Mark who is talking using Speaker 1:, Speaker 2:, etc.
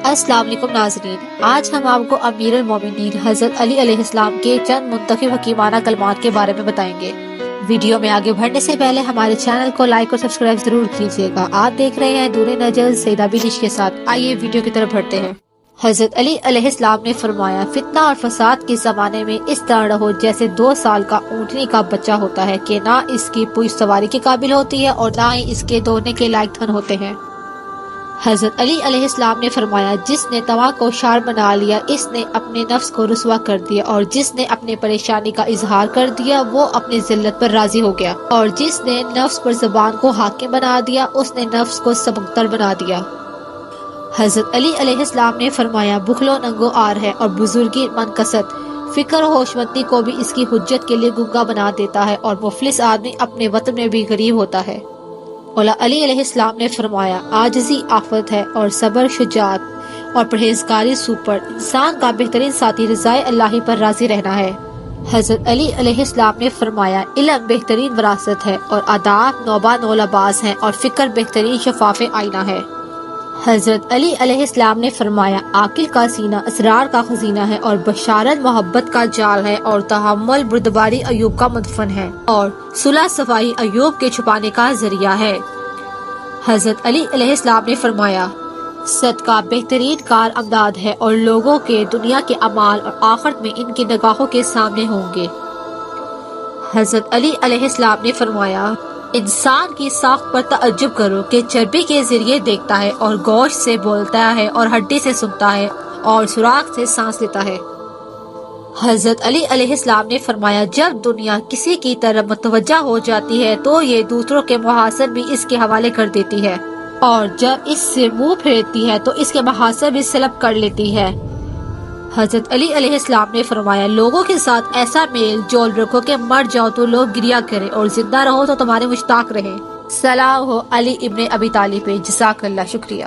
Speaker 1: السلام علیکم ناظرین، آج ہم آپ کو امیر المومنین حضرت علی علیہ السلام کے چند منتخب حکیمانہ کلمات کے بارے میں بتائیں گے۔ ویڈیو میں آگے بڑھنے سے پہلے ہمارے چینل کو لائک اور سبسکرائب ضرور کیجیے گا۔ آپ دیکھ رہے ہیں دور نجر سیدہ بینش کے ساتھ۔ آئیے ویڈیو کی طرف بڑھتے ہیں۔ حضرت علی علیہ السلام نے فرمایا، فتنہ اور فساد کے زمانے میں اس طرح رہو جیسے 2 سال کا اونٹنی کا بچہ ہوتا ہے کہ نہ اس کی پوچھ سواری کے قابل ہوتی ہے اور نہ ہی اس کے دوڑنے کے لائق تھن ہوتے ہیں۔ حضرت علی علیہ السلام نے فرمایا، جس نے طمع کو شعار بنا لیا اس نے اپنے نفس کو رسوا کر دیا، اور جس نے اپنے پریشانی کا اظہار کر دیا وہ اپنی ذلت پر راضی ہو گیا، اور جس نے نفس پر زبان کو حاکم بنا دیا اس نے نفس کو سبکتر بنا دیا۔ حضرت علی علیہ السلام نے فرمایا، بخل و ننگو آر ہے اور بزرگی منکسد، فکر و ہوشمندی کو بھی اس کی حجت کے لیے گنگا بنا دیتا ہے، اور مفلس آدمی اپنے وطن میں بھی غریب ہوتا ہے۔ مولا علی علیہ السلام نے فرمایا، عاجزی آفت ہے اور صبر شجاعت اور پرہیزگاری سوپر۔ انسان کا بہترین ساتھی رضائے اللہ پر راضی رہنا ہے۔ حضرت علی علیہ السلام نے فرمایا، علم بہترین وراثت ہے اور آداب نوبہ نو لباس ہیں اور فکر بہترین شفاف آئینہ ہے۔ حضرت علی علیہ السلام نے فرمایا، عاقل کا سینہ اسرار کا خزینہ ہے اور بشارت محبت کا جال ہے، اور تحمل بردباری ایوب کا مدفن ہے، اور صلح صفائی ایوب کے چھپانے کا ذریعہ ہے۔ حضرت علی علیہ السلام نے فرمایا، صدقہ بہترین کار امداد ہے اور لوگوں کے دنیا کے اعمال اور آخرت میں ان کی نگاہوں کے سامنے ہوں گے۔ حضرت علی علیہ السلام نے فرمایا، انسان کی ساخت پر تعجب کرو کہ چربی کے ذریعے دیکھتا ہے اور گوشت سے بولتا ہے اور ہڈی سے سنتا ہے اور سوراخ سے سانس لیتا ہے۔ حضرت علی علیہ السلام نے فرمایا، جب دنیا کسی کی طرف متوجہ ہو جاتی ہے تو یہ دوسروں کے محاسن بھی اس کے حوالے کر دیتی ہے، اور جب اس سے منہ پھیرتی ہے تو اس کے محاسن بھی سلب کر لیتی ہے۔ حضرت علی علیہ السلام نے فرمایا، لوگوں کے ساتھ ایسا میل جول رکھو کہ مر جاؤ تو لوگ گریا کریں اور زندہ رہو تو تمہارے مشتاق رہیں۔ سلام ہو علی ابن ابی طالب پہ۔ جزاک اللہ، شکریہ۔